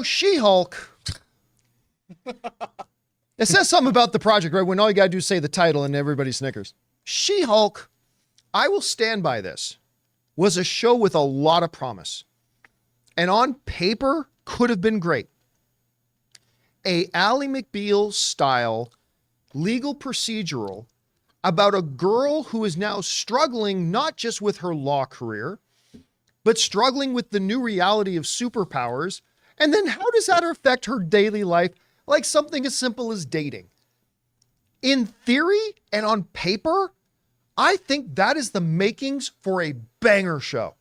She-Hulk. It says something about the project, right? When all you got to do is say the title and everybody snickers. She-Hulk, I will stand by this, was a show with a lot of promise. And on paper, could have been great. A Ally McBeal style legal procedural about a girl who is now struggling not just with her law career, but struggling with the new reality of superpowers. And then how does that affect her daily life? Like something as simple as dating. In theory and on paper, I think that is the makings for a banger show.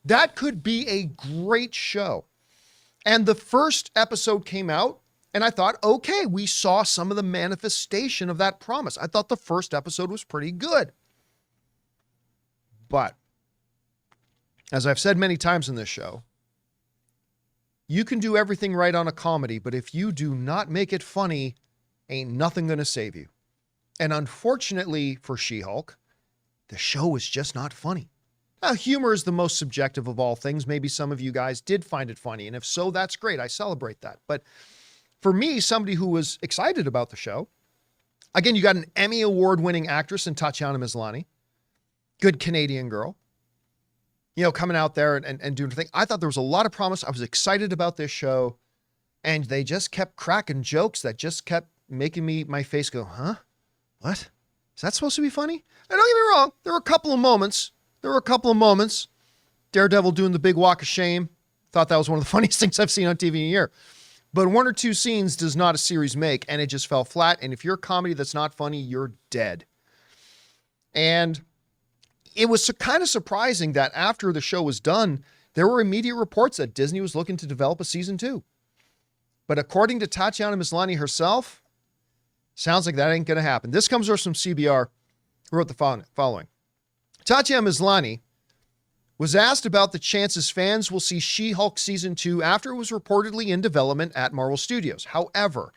That could be a great show. And the first episode came out and I thought, okay, we saw some of the manifestation of that promise. I thought the first episode was pretty good. But as I've said many times in this show, you can do everything right on a comedy, but if you do not make it funny, ain't nothing going to save you. And unfortunately for She-Hulk, the show is just not funny. Now, humor is the most subjective of all things. Maybe some of you guys did find it funny, and if so, that's great. I celebrate that. But for me, somebody who was excited about the show, again, you got an Emmy Award-winning actress in Tatiana Maslany, good Canadian girl, you know, coming out there and doing the thing. I thought there was a lot of promise. I was excited about this show, and they just kept cracking jokes that just kept making my face go, huh? What? Is that supposed to be funny? And don't get me wrong, there were a couple of moments. Daredevil doing the big walk of shame. Thought that was one of the funniest things I've seen on TV in a year. But one or two scenes does not a series make, and it just fell flat. And if you're a comedy that's not funny, you're dead. And it was kind of surprising that after the show was done, there were immediate reports that Disney was looking to develop a season 2. But according to Tatiana Maslany herself, sounds like that ain't going to happen. This comes from CBR, who wrote the following. Tatiana Maslany was asked about the chances fans will see She-Hulk season 2 after it was reportedly in development at Marvel Studios. However,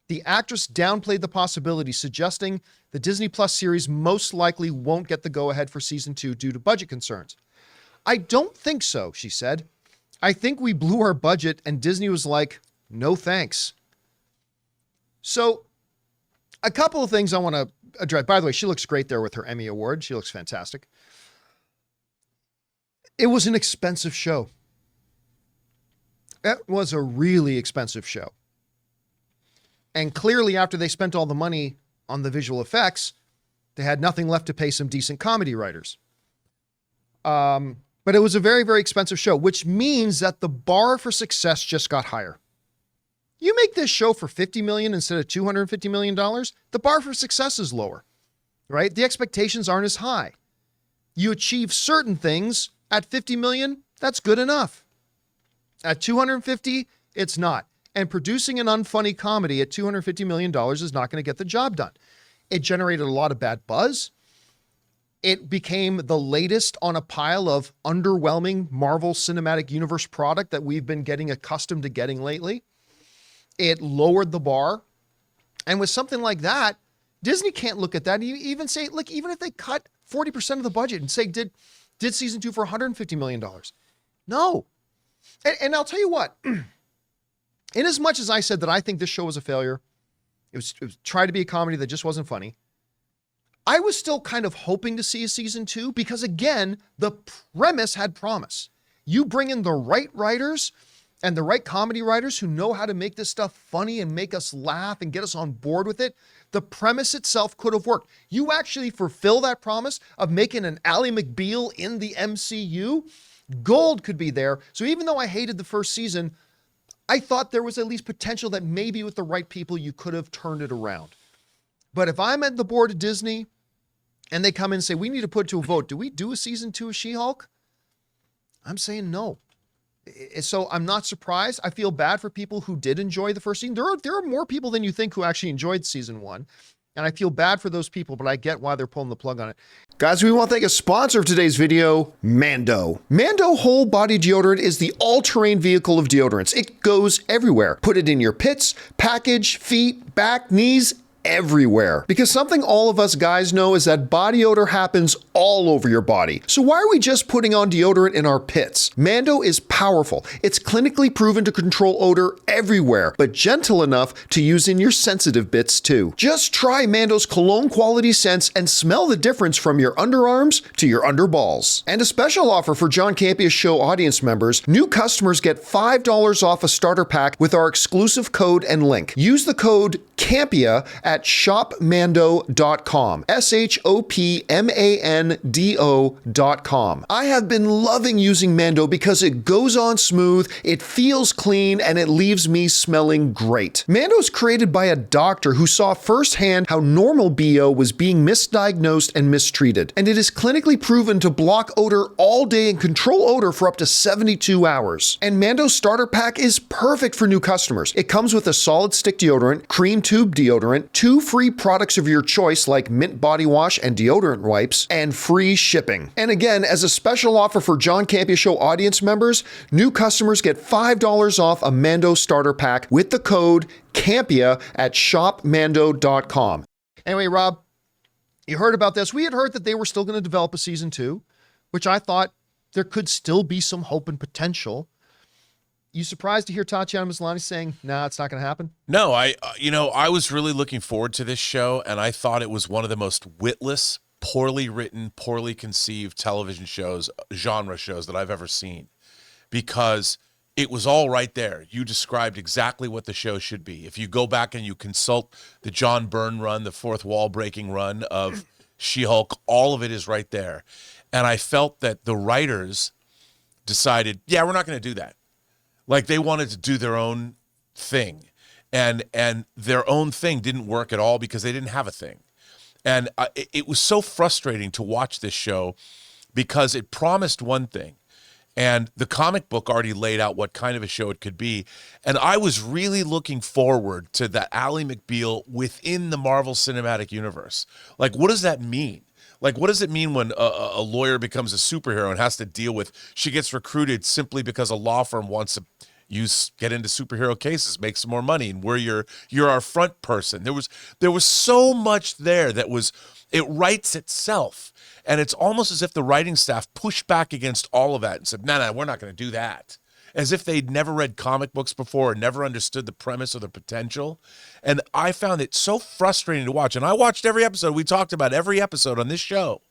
the actress downplayed the possibility, suggesting the Disney Plus series most likely won't get the go-ahead for season 2 due to budget concerns. I don't think so, she said. I think we blew our budget and Disney was like, no thanks. So a couple of things I want to address. By the way, she looks great there with her Emmy Award. She looks fantastic. It was an expensive show. It was a really expensive show. And clearly after they spent all the money on the visual effects, they had nothing left to pay some decent comedy writers. But it was a very, very expensive show, which means that the bar for success just got higher. You make this show for $50 million instead of $250 million, the bar for success is lower, right? The expectations aren't as high. You achieve certain things at $50 million, that's good enough. At $250, it's not. And producing an unfunny comedy at $250 million is not going to get the job done. It generated a lot of bad buzz. It became the latest on a pile of underwhelming Marvel Cinematic Universe product that we've been getting accustomed to getting lately. It lowered the bar. And with something like that, Disney can't look at that and even say, look, even if they cut 40% of the budget and say, did season 2 for $150 million? No. And I'll tell you what, in as much as I said that I think this show was a failure, it was tried to be a comedy that just wasn't funny, I was still kind of hoping to see a season 2 because, again, the premise had promise. You bring in the right writers and the right comedy writers who know how to make this stuff funny and make us laugh and get us on board with it, the premise itself could have worked. You actually fulfill that promise of making an Ally McBeal in the MCU, gold could be there. So even though I hated the first season, I thought there was at least potential that maybe with the right people, you could have turned it around. But if I'm at the board of Disney and they come in and say, we need to put it to a vote, do we do a season 2 of She-Hulk? I'm saying no. So I'm not surprised. I feel bad for people who did enjoy the first season. There are more people than you think who actually enjoyed season 1. And I feel bad for those people, but I get why they're pulling the plug on it. Guys, we want to thank a sponsor of today's video, Mando. Mando Whole Body Deodorant is the all-terrain vehicle of deodorants. It goes everywhere. Put it in your pits, package, feet, back, knees, everywhere. Because something all of us guys know is that body odor happens all over your body. So why are we just putting on deodorant in our pits? Mando is powerful. It's clinically proven to control odor everywhere, but gentle enough to use in your sensitive bits too. Just try Mando's cologne quality scents and smell the difference from your underarms to your underballs. And a special offer for John Campea Show audience members, new customers get $5 off a starter pack with our exclusive code and link. Use the code Campea at shopmando.com. shopmando.com. I have been loving using Mando because it goes on smooth, it feels clean, and it leaves me smelling great. Mando is created by a doctor who saw firsthand how normal BO was being misdiagnosed and mistreated, and it is clinically proven to block odor all day and control odor for up to 72 hours. And Mando's starter pack is perfect for new customers. It comes with a solid stick deodorant, cream tube deodorant, 2 free products of your choice like mint body wash and deodorant wipes, and free shipping. And again, as a special offer for John Campea Show audience members, new customers get $5 off a Mando starter pack with the code Campea at shopmando.com. Anyway, Rob, you heard about this. We had heard that they were still going to develop a season 2, which I thought there could still be some hope and potential. You surprised to hear Tatiana Maslany saying, nah, it's not going to happen? No, I was really looking forward to this show, and I thought it was one of the most witless, poorly written, poorly conceived television shows, genre shows that I've ever seen, because it was all right there. You described exactly what the show should be. If you go back and you consult the John Byrne run, the fourth wall breaking run of She-Hulk, all of it is right there. And I felt that the writers decided, yeah, we're not going to do that. Like, they wanted to do their own thing, and their own thing didn't work at all because they didn't have a thing. And it was so frustrating to watch this show because it promised one thing, and the comic book already laid out what kind of a show it could be. And I was really looking forward to that Ally McBeal within the Marvel Cinematic Universe. Like, what does that mean? Like, what does it mean when a lawyer becomes a superhero and has to deal with, she gets recruited simply because a law firm wants to get into superhero cases, make some more money, and you're our front person. There was so much there that it writes itself. And it's almost as if the writing staff pushed back against all of that and said, no, we're not going to do that. As if they'd never read comic books before or never understood the premise or the potential. And I found it so frustrating to watch. And I watched every episode. We talked about every episode on this show.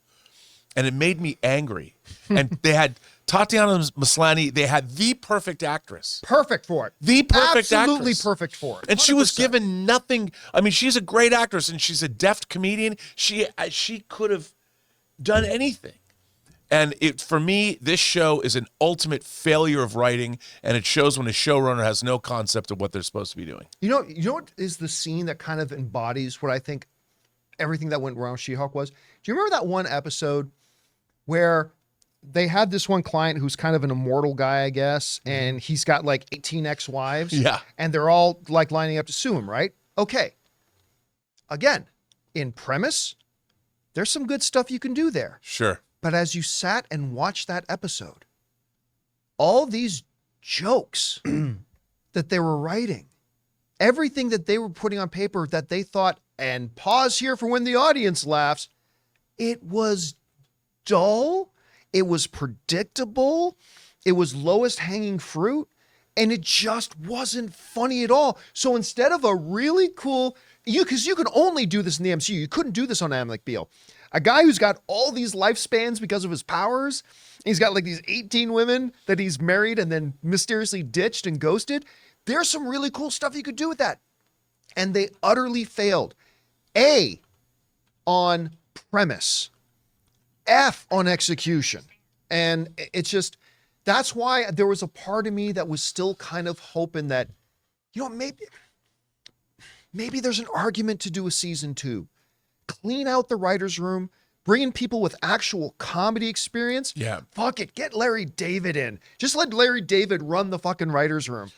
And it made me angry. And they had Tatiana Maslany. They had the perfect actress. Perfect for it. The perfect Absolutely actress. perfect for it. 100%. And she was given nothing. I mean, she's a great actress and she's a deft comedian. She could have done anything. And for me, this show is an ultimate failure of writing, and it shows when a showrunner has no concept of what they're supposed to be doing. You know what is the scene that kind of embodies what I think everything that went wrong with She-Hulk was? Do you remember that one episode where they had this one client who's kind of an immortal guy, I guess, and he's got like 18 ex-wives? Yeah. And they're all like lining up to sue him, right? Okay. Again, in premise, there's some good stuff you can do there. Sure. But as you sat and watched that episode, all these jokes that they were writing, everything that they were putting on paper that they thought, and pause here for when the audience laughs, it was dull, it was predictable, it was lowest hanging fruit, and it just wasn't funny at all. So instead of a really cool, because you can only do this in the MCU, you couldn't do this on Ally McBeal. A guy who's got all these lifespans because of his powers. He's got like these 18 women that he's married and then mysteriously ditched and ghosted. There's some really cool stuff you could do with that. And they utterly failed. A, on premise. F, on execution. And it's just, that's why there was a part of me that was still kind of hoping that, maybe there's an argument to do a season 2. Clean out the writer's room, bring in people with actual comedy experience. Yeah. Fuck it. Get Larry David in. Just let Larry David run the fucking writer's room.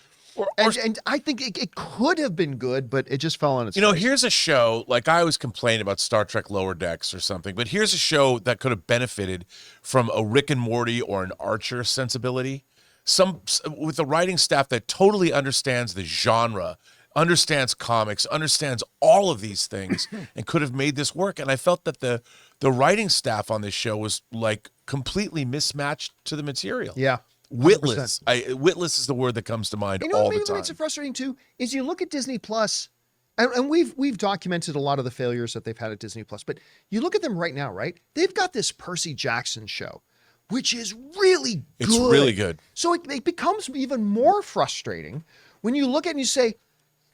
And I think it could have been good, but it just fell on its face. Here's a show, like I always complain about Star Trek Lower Decks or something, but here's a show that could have benefited from a Rick and Morty or an Archer sensibility. With the writing staff that totally understands the genre understands comics, understands all of these things, and could have made this work. And I felt that the writing staff on this show was like completely mismatched to the material. Yeah. 100%. Witless. Witless is the word that comes to mind You know all what the maybe time. makes it frustrating too is you look at Disney Plus, and we've documented a lot of the failures that they've had at Disney Plus, but you look at them right now, right? They've got this Percy Jackson show, which is really good. It's really good. So it becomes even more frustrating when you look at it and you say,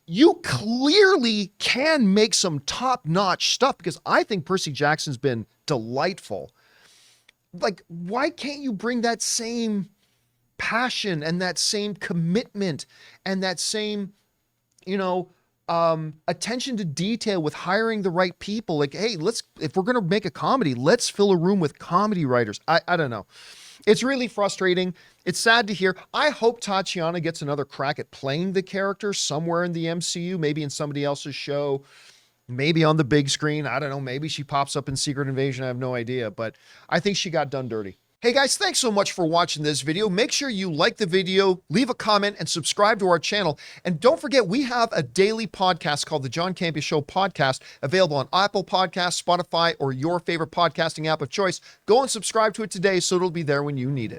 you clearly can make some top-notch stuff, because I think Percy Jackson's been delightful. Like, why can't you bring that same passion and that same commitment and that same, attention to detail with hiring the right people? Like, hey, if we're going to make a comedy, let's fill a room with comedy writers. I don't know. It's really frustrating. It's sad to hear. I hope Tatiana gets another crack at playing the character somewhere in the MCU, maybe in somebody else's show, maybe on the big screen. I don't know. Maybe she pops up in Secret Invasion. I have no idea, but I think she got done dirty. Hey guys, thanks so much for watching this video. Make sure you like the video, leave a comment, and subscribe to our channel. And don't forget, we have a daily podcast called the John Campea Show podcast, available on Apple Podcasts, Spotify, or your favorite podcasting app of choice. Go and subscribe to it today so it'll be there when you need it.